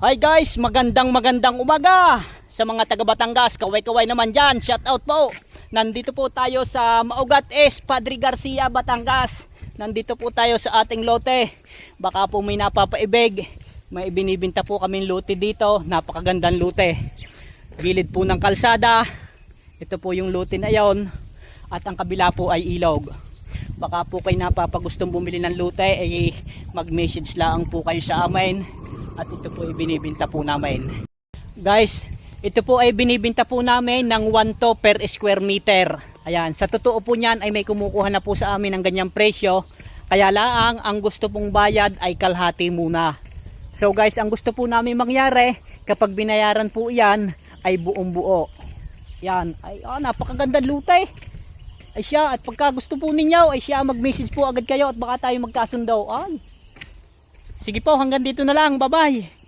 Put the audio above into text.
Hi guys, magandang umaga sa mga taga Batangas. Kaway-kaway naman dyan, shout out po. Nandito po tayo sa Maugat S, Padre Garcia, Batangas. Nandito po tayo sa ating lote. Baka po may napapaibig. May ibinibinta po kaming lote dito. Napakagandang lote. Gilid po ng kalsada. Ito po yung lote na yon. At ang kabila po ay ilog. Baka po kayo napapagustong bumili ng lote, ay mag-message lang po kayo sa amin. At ito po ay binibinta po namin. Guys, ito po ay binibinta po namin ng 1 to per square meter. Ayan, sa totoo po niyan ay may kumukuha na po sa amin ng ganyang presyo. Kaya lang, ang gusto pong bayad ay kalahati muna. So guys, ang gusto po namin mangyari, kapag binayaran po yan, ay buong buo. Yan, ay napakagandang lutay. Ay siya, at pagka gusto po ninyo, ay siya mag-message po agad kayo at baka tayo magkasundo. Ay. Sige po, hanggang dito na lang. Bye-bye.